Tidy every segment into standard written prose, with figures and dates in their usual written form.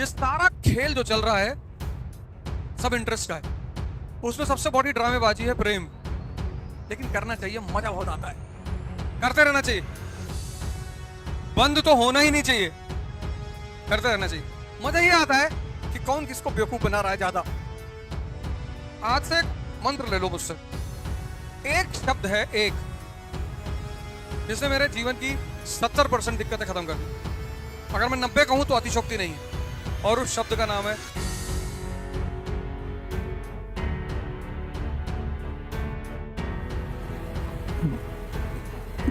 ये सारा खेल जो चल रहा है सब इंटरेस्ट का है। उसमें सबसे बड़ी ड्रामेबाजी है प्रेम, लेकिन करना चाहिए, मजा बहुत आता है, करते रहना चाहिए, बंद तो होना ही नहीं चाहिए, करते रहना चाहिए। मजा ये आता है कि कौन किसको बेवकूफ बना रहा है ज्यादा। आज से एक मंत्र ले लो मुझसे, एक शब्द है एक, जिसने मेरे जीवन की 70% दिक्कतें खत्म कर दी। अगर मैं 90 कहूं तो अतिशोक्ति नहीं है, और उस शब्द का नाम है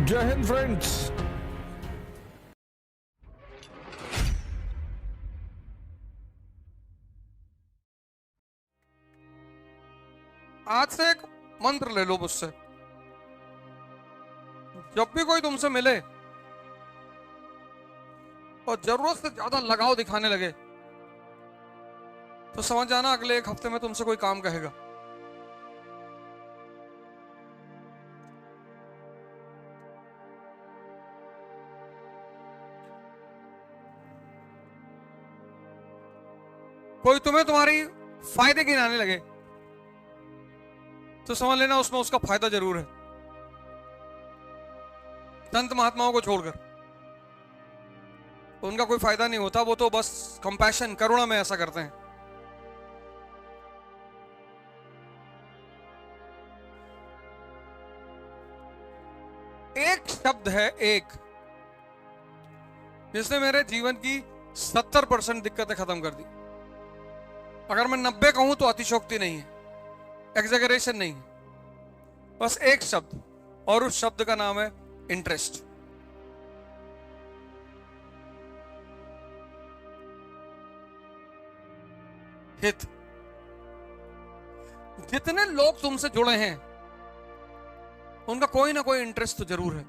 जय हिंद फ्रेंड्स। आज से एक मंत्र ले लो मुझसे, जब भी कोई तुमसे मिले और जरूरत से ज्यादा लगाव दिखाने लगे तो समझ जाना अगले एक हफ्ते में तुमसे कोई काम कहेगा। कोई तुम्हें तुम्हारी फायदे गिनाने लगे तो समझ लेना उसमें उसका फायदा जरूर है। संत महात्माओं को छोड़कर तो उनका कोई फायदा नहीं होता, वो तो बस कंपैशन, करुणा में ऐसा करते हैं। एक शब्द है एक, जिसने मेरे जीवन की 70% दिक्कतें खत्म कर दी। अगर मैं 90 कहूं तो अतिशोक्ति नहीं है, एग्जैगरेशन नहीं है, बस एक शब्द, और उस शब्द का नाम है इंटरेस्ट। हित। जितने लोग तुमसे जुड़े हैं उनका कोई ना कोई इंटरेस्ट तो जरूर है।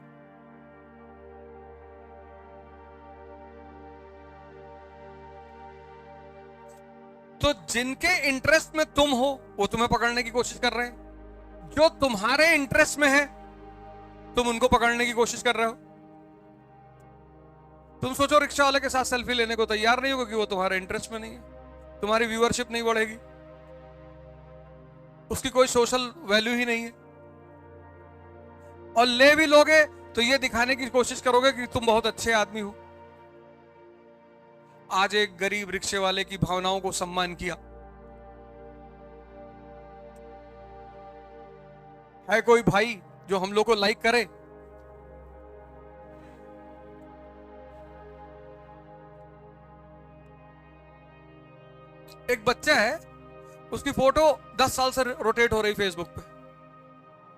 तो जिनके इंटरेस्ट में तुम हो वो तुम्हें पकड़ने की कोशिश कर रहे हैं, जो तुम्हारे इंटरेस्ट में है तुम उनको पकड़ने की कोशिश कर रहे हो। तुम सोचो रिक्शा वाले के साथ सेल्फी लेने को तैयार नहीं हो क्योंकि वो तुम्हारे इंटरेस्ट में नहीं है, तुम्हारी व्यूअरशिप नहीं बढ़ेगी, उसकी कोई सोशल वैल्यू ही नहीं है। और ले भी लोगे तो ये दिखाने की कोशिश करोगे कि तुम बहुत अच्छे आदमी हो। आज एक गरीब रिक्शे वाले की भावनाओं को सम्मान किया। है कोई भाई जो हम लोग को लाइक करे? एक बच्चा है, उसकी फोटो 10 साल से रोटेट हो रही फेसबुक पे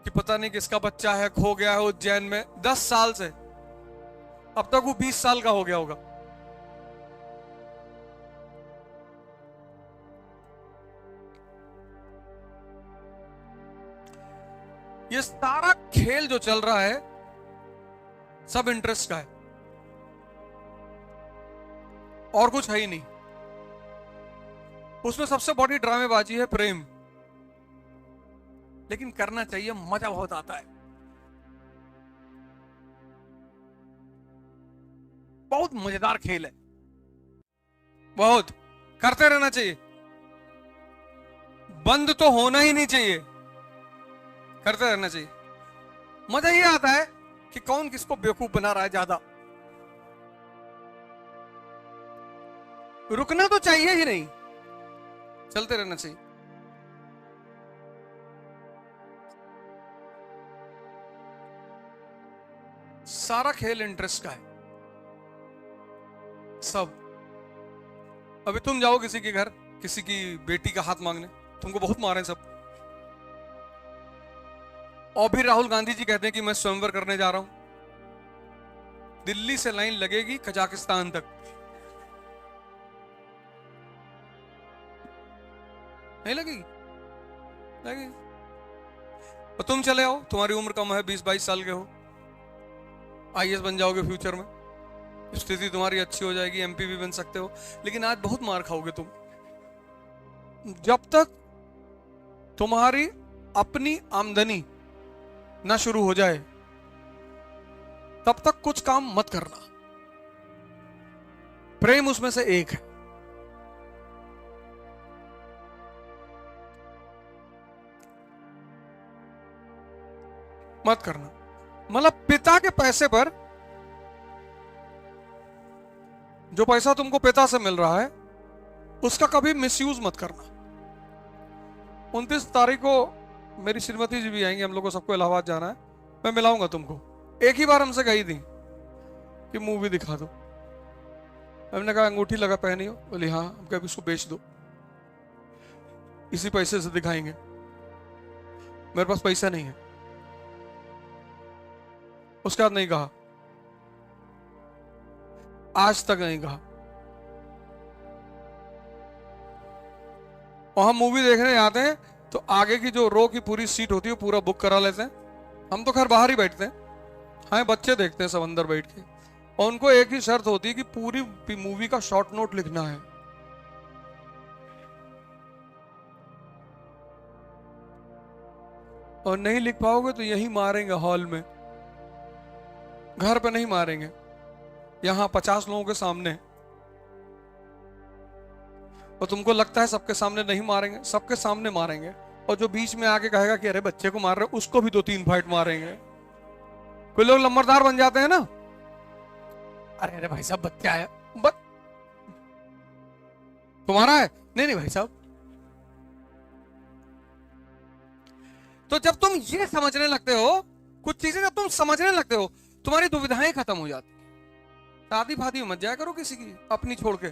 कि पता नहीं किसका बच्चा है, खो गया है उज्जैन में। 10 साल से, अब तक वो 20 साल का हो गया होगा। ये सारा खेल जो चल रहा है सब इंटरेस्ट का है, और कुछ है ही नहीं। उसमें सबसे बड़ी ड्रामेबाजी है प्रेम, लेकिन करना चाहिए, मजा बहुत आता है, बहुत मजेदार खेल है, बहुत करते रहना चाहिए, बंद तो होना ही नहीं चाहिए, करते रहना चाहिए। मजा ये आता है कि कौन किसको बेवकूफ बना रहा है ज्यादा। रुकना तो चाहिए ही नहीं, चलते रहना चाहिए। सारा खेल इंटरेस्ट का है सब। अभी तुम जाओ किसी के घर, किसी की बेटी का हाथ मांगने, तुमको बहुत मारे सब। और भी राहुल गांधी जी कहते हैं कि मैं स्वयंवर करने जा रहा हूं, दिल्ली से लाइन लगेगी कजाकिस्तान तक, नहीं लगेगी? लगेगी। और तुम चले आओ, तुम्हारी उम्र कम है, 20-22 साल के हो, आईएएस बन जाओगे फ्यूचर में, स्थिति तुम्हारी अच्छी हो जाएगी, एमपी भी बन सकते हो, लेकिन आज बहुत मार खाओगे तुम। जब तक तुम्हारी अपनी आमदनी ना शुरू हो जाए तब तक कुछ काम मत करना। प्रेम उसमें से एक है, मत करना। मतलब पिता के पैसे पर, जो पैसा तुमको पिता से मिल रहा है उसका कभी मिसयूज मत करना। 29 तारीख को मेरी श्रीमती जी भी आएंगे, हम लोग को सबको इलाहाबाद जाना है, मैं मिलाऊंगा तुमको। एक ही बार हमसे कही थी कि मूवी दिखा दो, हमने कहा अंगूठी लगा पहनी हो, बोली हाँ, हम कहा इसको बेच दो, इसी पैसे से दिखाएंगे, मेरे पास पैसा नहीं है। उसके बाद नहीं कहा, आज तक नहीं कहा। और हम मूवी देखने आते हैं तो आगे की जो रो की पूरी सीट होती है पूरा बुक करा लेते हैं। हम तो खैर बाहर ही बैठते हैं, हाँ बच्चे देखते हैं सब अंदर बैठ के, और उनको एक ही शर्त होती है कि पूरी मूवी का शॉर्ट नोट लिखना है। और नहीं लिख पाओगे तो यही मारेंगे हॉल में, घर पे नहीं मारेंगे, यहां 50 लोगों के सामने। और तुमको लगता है सबके सामने नहीं मारेंगे, सबके सामने मारेंगे। और जो बीच में आके कहेगा कि अरे बच्चे को मार रहे, उसको भी 2-3 फाइट मारेंगे। कोई लोग लंबरदार बन जाते हैं ना, अरे अरे भाई साहब बच्चा है, तुम्हारा है, नहीं नहीं भाई साहब। तो जब तुम ये समझने लगते हो, कुछ चीजें जब तुम समझने लगते हो, तुम्हारी दुविधाएं खत्म हो जाती। शादी फादी मत जाया करो किसी की अपनी छोड़ के,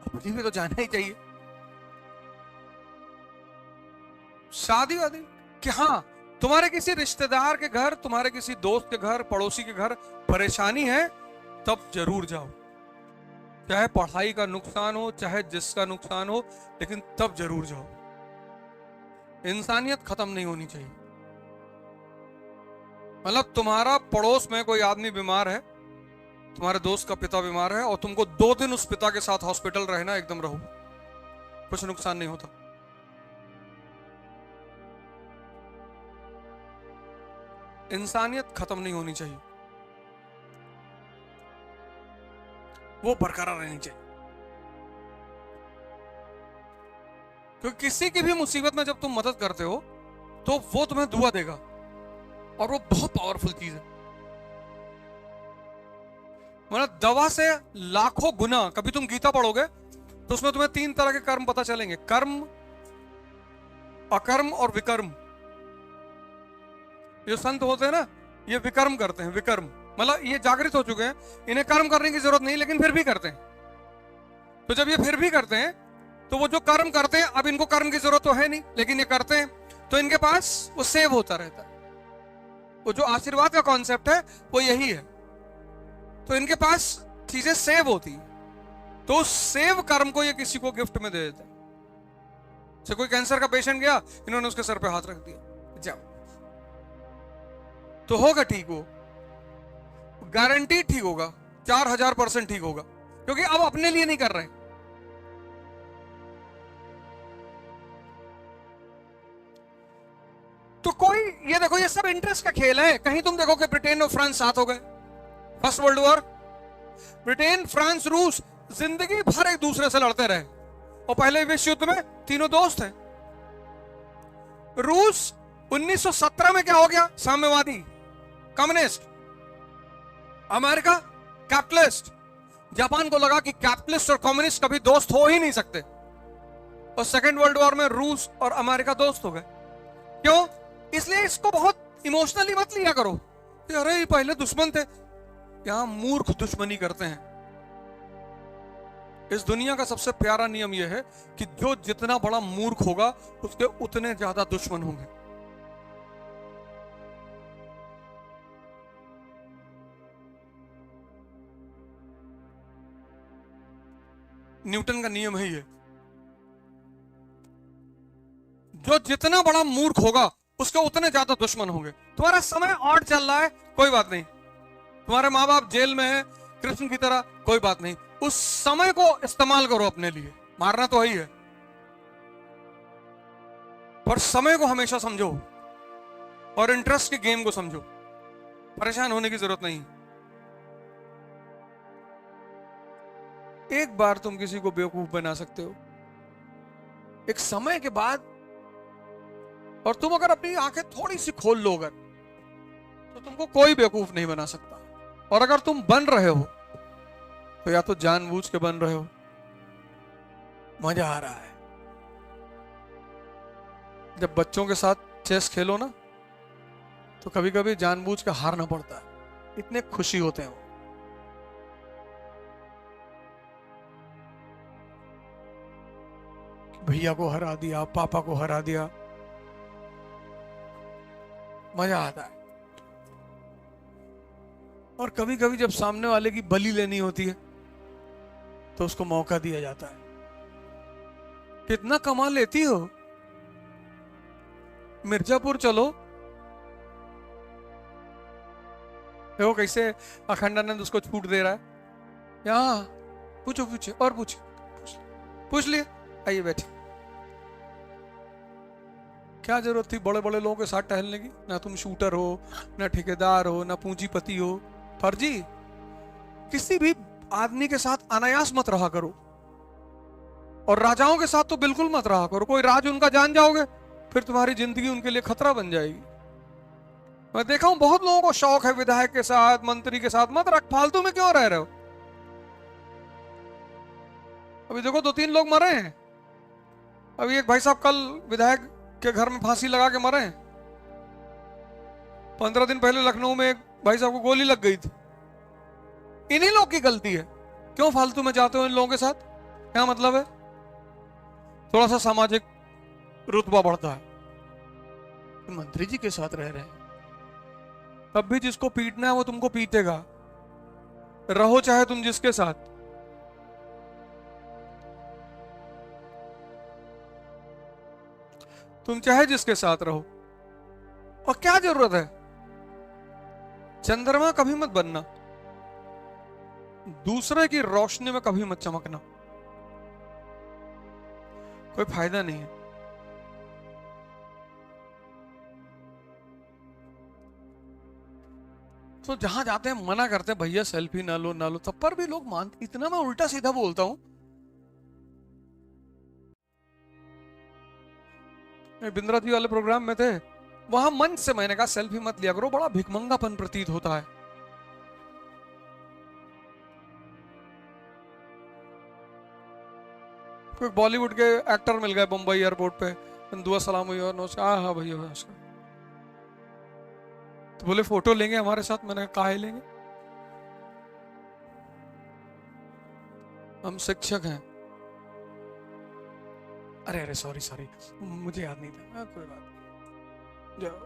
अपनी में तो जाना ही चाहिए। शादी वादी कि हाँ, तुम्हारे किसी रिश्तेदार के घर, तुम्हारे किसी दोस्त के घर, पड़ोसी के घर परेशानी है, तब जरूर जाओ। चाहे पढ़ाई का नुकसान हो, चाहे जिसका नुकसान हो, लेकिन तब जरूर जाओ। इंसानियत खत्म नहीं होनी चाहिए। मतलब तुम्हारा पड़ोस में कोई आदमी बीमार है, तुम्हारे दोस्त का पिता बीमार है, और तुमको 2 दिन उस पिता के साथ हॉस्पिटल रहना, एकदम रहो, कुछ नुकसान नहीं होता। इंसानियत खत्म नहीं होनी चाहिए, वो बरकरार रहनी चाहिए। क्योंकि किसी की भी मुसीबत में जब तुम मदद करते हो तो वो तुम्हें दुआ देगा, और वो बहुत पावरफुल चीज है। मतलब दवा से लाखों गुना। कभी तुम गीता पढ़ोगे तो उसमें तुम्हें 3 तरह के कर्म पता चलेंगे, कर्म, अकर्म और विकर्म। जो संत होते हैं ना, ये विकर्म करते हैं, विकर्म मतलब ये जागृत हो चुके हैं, इन्हें कर्म करने की जरूरत नहीं, लेकिन फिर भी करते हैं। तो जब ये फिर भी करते हैं तो वो जो कर्म करते हैं, अब इनको कर्म की जरूरत तो है नहीं, लेकिन ये करते हैं, तो इनके पास वो सेव होता रहता है। वो जो आशीर्वाद का कॉन्सेप्ट है वो यही है। तो इनके पास चीजें सेव होती, तो उस सेव कर्म को ये किसी को गिफ्ट में दे देता है। जैसे कोई कैंसर का पेशेंट गया, इन्होंने उसके सर पे हाथ रख दिया, जाओ, तो होगा ठीक, वो गारंटी ठीक होगा, 4000% ठीक होगा, क्योंकि अब अपने लिए नहीं कर रहे। तो कोई ये देखो, ये सब इंटरेस्ट का खेल है। कहीं तुम देखो कि ब्रिटेन और फ्रांस साथ हो गए, first world war, Britain, France, रूस जिंदगी भर एक दूसरे से लड़ते रहे, और पहले विश्व युद्ध में तीनों दोस्त हैं। रूस 1917 में क्या हो गया, साम्यवादी, कम्युनिस्ट। America capitalist. जापान को लगा कि कैपिटलिस्ट और कम्युनिस्ट कभी दोस्त हो ही नहीं सकते, और सेकेंड वर्ल्ड वॉर में रूस और अमेरिका दोस्त हो गए। क्यों? इसलिए इसको बहुत इमोशनली मत लिया करो, अरे ये पहले दुश्मन थे। यहां मूर्ख दुश्मनी करते हैं। इस दुनिया का सबसे प्यारा नियम यह है कि जो जितना बड़ा मूर्ख होगा उसके उतने ज्यादा दुश्मन होंगे। न्यूटन का नियम है ये, जो जितना बड़ा मूर्ख होगा उसके उतने ज्यादा दुश्मन होंगे। तुम्हारा समय और चल रहा है, कोई बात नहीं, तुम्हारे माँ बाप जेल में है कृष्ण की तरह, कोई बात नहीं, उस समय को इस्तेमाल करो अपने लिए। मारना तो ही है, पर समय को हमेशा समझो और इंटरेस्ट के गेम को समझो। परेशान होने की जरूरत नहीं। एक बार तुम किसी को बेवकूफ बना सकते हो, एक समय के बाद और तुम अगर अपनी आंखें थोड़ी सी खोल लो अगर, तो तुमको कोई बेवकूफ नहीं बना सकता। और अगर तुम बन रहे हो तो या तो जानबूझ के बन रहे हो, मजा आ रहा है। जब बच्चों के साथ चेस खेलो ना, तो कभी कभी जानबूझ के हारना पड़ता है, इतने खुशी होते हैं वो। भैया को हरा दिया, पापा को हरा दिया, मजा आता है। और कभी कभी जब सामने वाले की बलि लेनी होती है तो उसको मौका दिया जाता है। कितना कमा लेती हो, मिर्जापुर चलो, देखो कैसे अखंडानंद उसको छूट दे रहा है। यहाँ पूछो, पूछे और पूछे, पूछ लिए, आइए बैठे। क्या जरूरत थी बड़े बड़े लोगों के साथ टहलने की? ना तुम शूटर हो, ना ठेकेदार हो, ना पूंजीपति हो। फर्जी किसी भी आदमी के साथ अनायास मत रहा करो, और राजाओं के साथ तो बिल्कुल मत रहा करो। कोई राज उनका जान जाओगे, फिर तुम्हारी जिंदगी उनके लिए खतरा बन जाएगी। मैं देखा हूं बहुत लोगों को शौक है विधायक के साथ, मंत्री के साथ, मत रख, फालतू में क्यों रह रहे हो? अभी देखो 2-3 लोग मरे हैं। अभी एक भाई साहब कल विधायक के घर में फांसी लगा के मरे हैं। 15 दिन पहले लखनऊ में एक भाई साहब को गोली लग गई थी। इन्हीं लोग की गलती है। क्यों फालतू में जाते हो इन लोगों के साथ? क्या मतलब है? थोड़ा सा सामाजिक रुतबा बढ़ता है। मंत्री जी के साथ रह रहे हैं, तब भी जिसको पीटना है वो तुमको पीटेगा, रहो चाहे तुम जिसके साथ। तुम चाहे जिसके साथ रहो, और क्या जरूरत है? चंद्रमा कभी मत बनना, दूसरे की रोशनी में कभी मत चमकना, कोई फायदा नहीं है। तो जहां जाते हैं मना करते हैं, भैया सेल्फी ना लो ना लो, तब पर भी लोग मानते। इतना मैं उल्टा सीधा बोलता हूं। बिंद्रा जी वाले प्रोग्राम में थे, वहां मंच से मैंने कहा सेल्फी मत लिया करो, बड़ा भिखमंगापन प्रतीत होता है। कोई बॉलीवुड के एक्टर मिल गए मुंबई एयरपोर्ट पे, दुआ सलाम हुई और नमस्कार, हाँ भैया नमस्कार, तो बोले फोटो लेंगे हमारे साथ। मैंने कहा काहे लेंगे, हम शिक्षक हैं। अरे अरे सॉरी सॉरी, मुझे याद नहीं था। कोई बात नहीं, जाओ।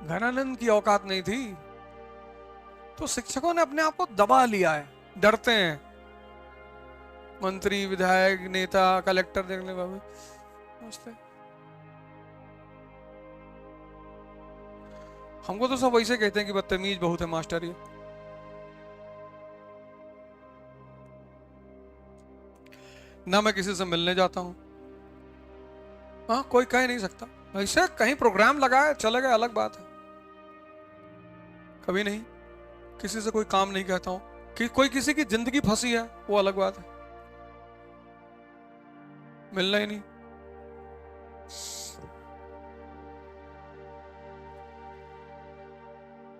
घनानंद की औकात नहीं थी, तो शिक्षकों ने अपने आप को दबा लिया है, डरते हैं। मंत्री, विधायक, नेता, कलेक्टर देखने बाबू नमस्ते। हमको तो सब वैसे कहते हैं कि बदतमीज बहुत है मास्टर ये। ना मैं किसी से मिलने जाता हूं, हाँ कोई कह नहीं सकता। ऐसे कहीं प्रोग्राम लगाए चले गए अलग बात है, कभी नहीं किसी से कोई काम नहीं कहता हूं। कि कोई किसी की जिंदगी फंसी है वो अलग बात है, मिलना ही नहीं।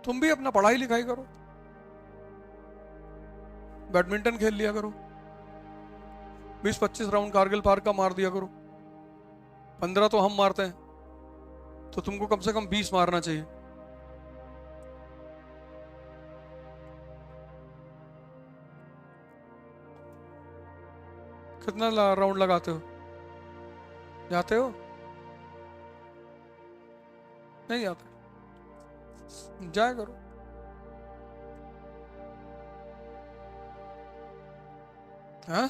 तुम भी अपना पढ़ाई लिखाई करो, बैडमिंटन खेल लिया करो, 20-25 राउंड कारगिल पार का मार दिया करो। 15 तो हम मारते हैं, तो तुमको कम से कम 20 मारना चाहिए। कितना राउंड लगाते हो? जाते हो? नहीं जाते? जाया करो। हाँ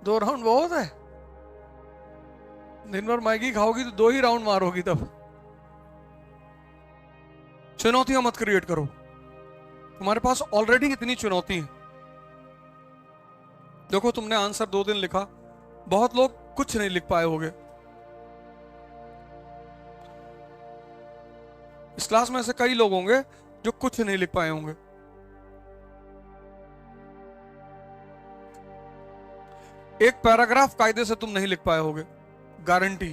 2 राउंड बहुत है। दिन भर मैगी खाओगी तो 2 ही राउंड मारोगी। तब चुनौतियां मत क्रिएट करो, तुम्हारे पास ऑलरेडी इतनी चुनौती है। देखो तुमने आंसर 2 दिन लिखा, बहुत लोग कुछ नहीं लिख पाए होंगे। इस क्लास में ऐसे कई लोग होंगे जो कुछ नहीं लिख पाए होंगे। एक पैराग्राफ कायदे से तुम नहीं लिख पाए होगे, गारंटी।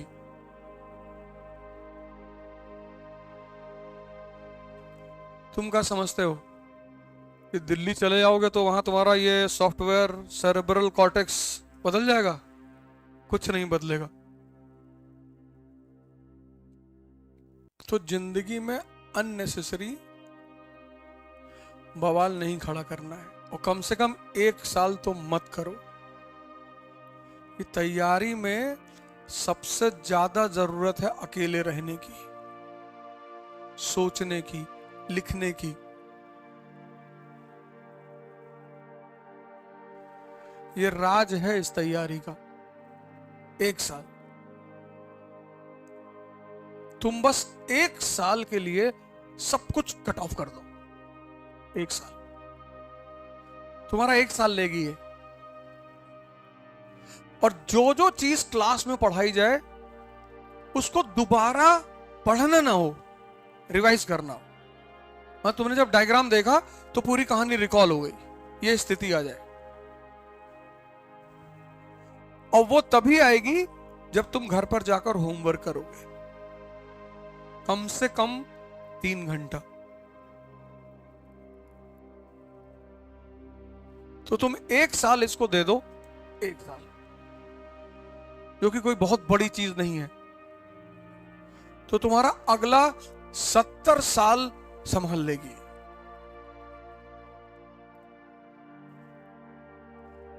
तुम क्या समझते हो कि दिल्ली चले जाओगे तो वहां तुम्हारा ये सॉफ्टवेयर सेरेब्रल कॉर्टेक्स बदल जाएगा? कुछ नहीं बदलेगा। तो जिंदगी में अननेसेसरी बवाल नहीं खड़ा करना है, और कम से कम 1 साल तो मत करो। कि तैयारी में सबसे ज्यादा जरूरत है अकेले रहने की, सोचने की, लिखने की। ये राज है इस तैयारी का। 1 साल तुम बस 1 साल के लिए सब कुछ कट ऑफ कर दो। 1 साल तुम्हारा 1 साल लेगी ये। और जो जो चीज क्लास में पढ़ाई जाए उसको दोबारा पढ़ना ना हो, रिवाइज करना हो। हाँ, तुमने जब डायग्राम देखा तो पूरी कहानी रिकॉल हो गई, ये स्थिति आ जाए। और वो तभी आएगी जब तुम घर पर जाकर होमवर्क करोगे, कम से कम 3 घंटा। तो तुम 1 साल इसको दे दो, 1 साल, जो कि कोई बहुत बड़ी चीज नहीं है। तो तुम्हारा अगला 70 साल संभाल लेगी।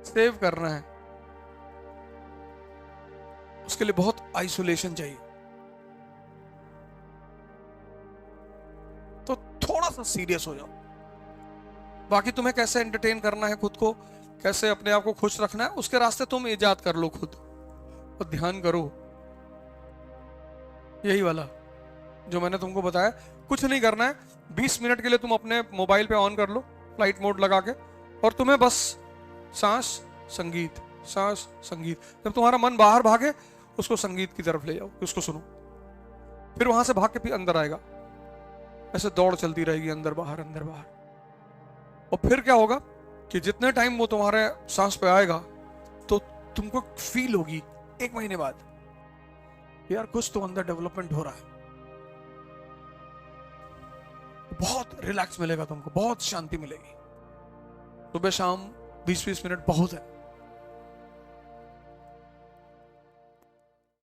सेव करना है, उसके लिए बहुत आइसोलेशन चाहिए। तो थोड़ा सा सीरियस हो जाओ। बाकी तुम्हें कैसे एंटरटेन करना है खुद को, कैसे अपने आप को खुश रखना है, उसके रास्ते तुम इजाद कर लो खुद, और ध्यान करो। यही वाला जो मैंने तुमको बताया, कुछ नहीं करना है। 20 मिनट के लिए तुम अपने मोबाइल पे ऑन कर लो फ्लाइट मोड लगा के, और तुम्हें बस सांस संगीत, सांस संगीत। जब तुम्हारा मन बाहर भागे उसको संगीत की तरफ ले जाओ, उसको सुनो। फिर वहां से भाग के फिर अंदर आएगा, ऐसे दौड़ चलती रहेगी अंदर बाहर अंदर बाहर। और फिर क्या होगा कि जितने टाइम वो तुम्हारे सांस पे आएगा तो तुमको फील होगी 1 महीने बाद, यार कुछ तो अंदर डेवलपमेंट हो रहा है। बहुत रिलैक्स मिलेगा तुमको, बहुत शांति मिलेगी। सुबह शाम 20-20 मिनट बहुत है।